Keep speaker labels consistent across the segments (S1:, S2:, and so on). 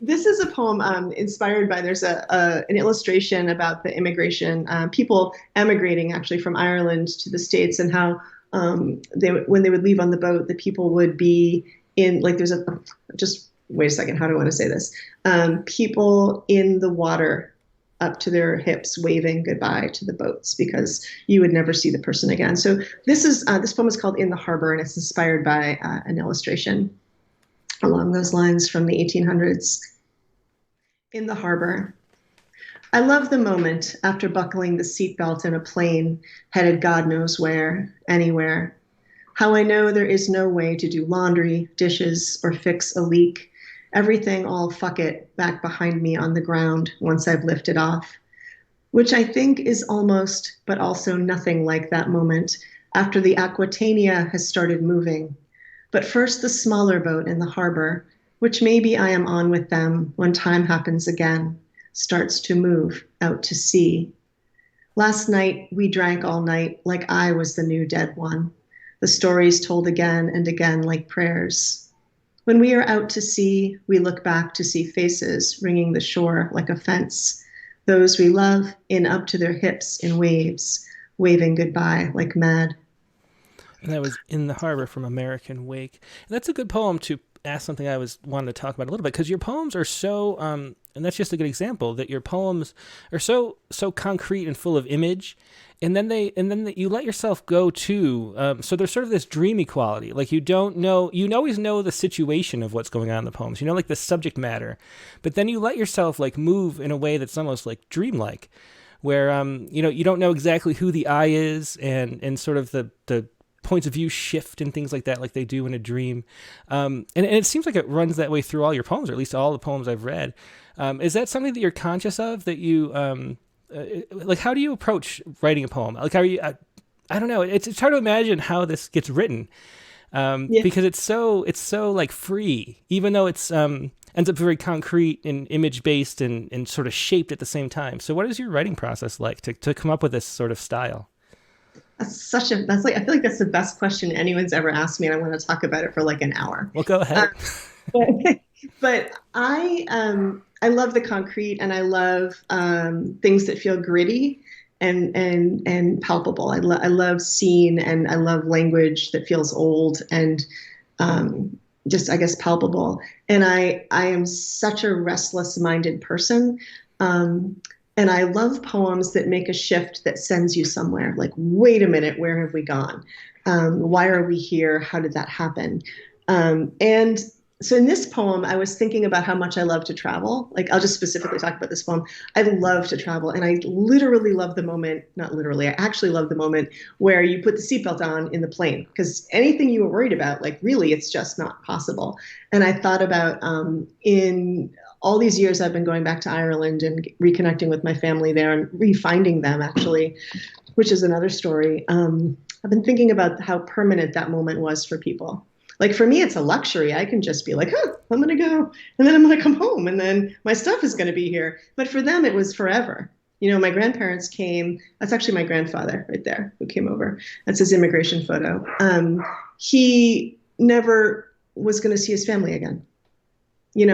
S1: This is a poem inspired by there's an illustration about the immigration people emigrating actually from Ireland to the States and how when they would leave on the boat the people would be in like there's a just wait a second, how do I want to say this, people in the water up to their hips waving goodbye to the boats because you would never see the person again. So this poem is called In the Harbor and it's inspired by an illustration along those lines from the 1800s. In the harbor. I love the moment after buckling the seatbelt in a plane headed God knows where, anywhere. How I know there is no way to do laundry, dishes, or fix a leak. Everything all fuck it back behind me on the ground once I've lifted off. Which I think is almost, but also nothing like that moment after the Aquitania has started moving. But first the smaller boat in the harbor, which maybe I am on with them when time happens again, starts to move out to sea. Last night, we drank all night like I was the new dead one. The stories told again and again like prayers. When we are out to sea, we look back to see faces ringing the shore like a fence. Those we love in up to their hips in waves, waving goodbye like mad.
S2: And that was In the Harbor from American Wake. And that's a good poem to ask something I was wanting to talk about a little bit because your poems are so, and that's just a good example that your poems are so concrete and full of image, and then you let yourself go too. So there's sort of this dreamy quality, like you don't know, you always know the situation of what's going on in the poems, like the subject matter, but then you let yourself like move in a way that's almost like dreamlike, where you don't know exactly who the I is, and sort of the points of view shift and things like that, like they do in a dream. And it seems like it runs that way through all your poems, or at least all the poems I've read. Is that something that you're conscious of, that you, like, how do you approach writing a poem? Like, are you, I don't know. It's hard to imagine how this gets written,
S1: Yeah.
S2: because it's so like free, even though it's, ends up very concrete and image based and sort of shaped at the same time. So what is your writing process like to come up with this sort of style?
S1: That's like I feel like that's the best question anyone's ever asked me, and I want to talk about it for like an hour.
S2: Well, go
S1: Um,
S2: ahead.
S1: but, but I love the concrete, and I love things that feel gritty and palpable. I love scene, and I love language that feels old and just I guess palpable. And I am such a restless minded person. Um, and I love poems that make a shift that sends you somewhere. Like, wait a minute, where have we gone? Why are we here? How did that happen? And so in this poem, I was thinking about how much I love to travel. Like, I'll just specifically talk about this poem. I love to travel, and I literally love the moment, not literally, I actually love the moment where you put the seatbelt on in the plane, because anything you were worried about, like, really, it's just not possible. And I thought about in all these years I've been going back to Ireland and reconnecting with my family there and refinding them, actually, which is another story. I've been thinking about how permanent that moment was for people. Like for me, it's a luxury. I can just be like, oh, I'm going to go and then I'm going to come home and then my stuff is going to be here. But for them, it was forever. My grandparents came. That's actually my grandfather right there who came over. That's his immigration photo. He never was going to see his family again.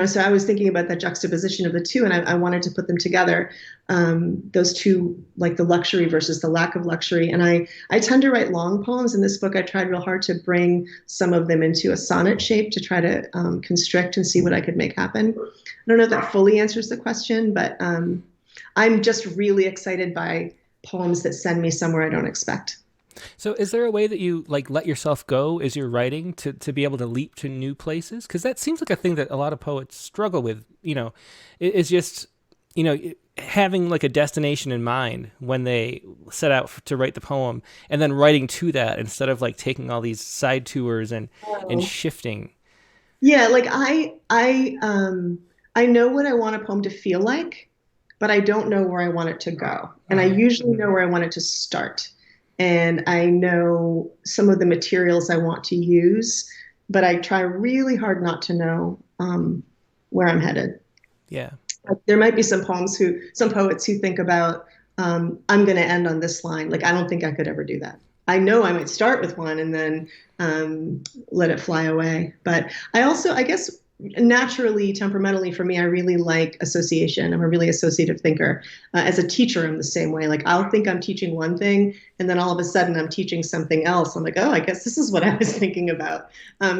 S1: So I was thinking about that juxtaposition of the two, and I wanted to put them together, those two, like the luxury versus the lack of luxury. And I tend to write long poems. In this book, I tried real hard to bring some of them into a sonnet shape to try to constrict and see what I could make happen. I don't know if that fully answers the question, but I'm just really excited by poems that send me somewhere I don't expect.
S2: So is there a way that you like let yourself go as you're writing to be able to leap to new places? Because that seems like a thing that a lot of poets struggle with, is just, having like a destination in mind when they set out to write the poem and then writing to that instead of like taking all these side tours and
S1: Oh.
S2: shifting.
S1: Yeah, like I know what I want a poem to feel like, but I don't know where I want it to go. And I
S2: Uh-huh.
S1: usually know where I want it to start. And I know some of the materials I want to use, but I try really hard not to know where I'm headed.
S2: Yeah.
S1: There might be some poets who think about, I'm going to end on this line. Like, I don't think I could ever do that. I know I might start with one and then let it fly away. But I guess naturally, temperamentally, for me, I really like association. I'm a really associative thinker. As a teacher, I'm the same way. Like I'll think I'm teaching one thing, and then all of a sudden I'm teaching something else. I'm like, oh, I guess this is what I was thinking about.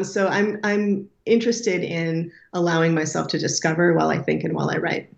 S1: So I'm interested in allowing myself to discover while I think and while I write.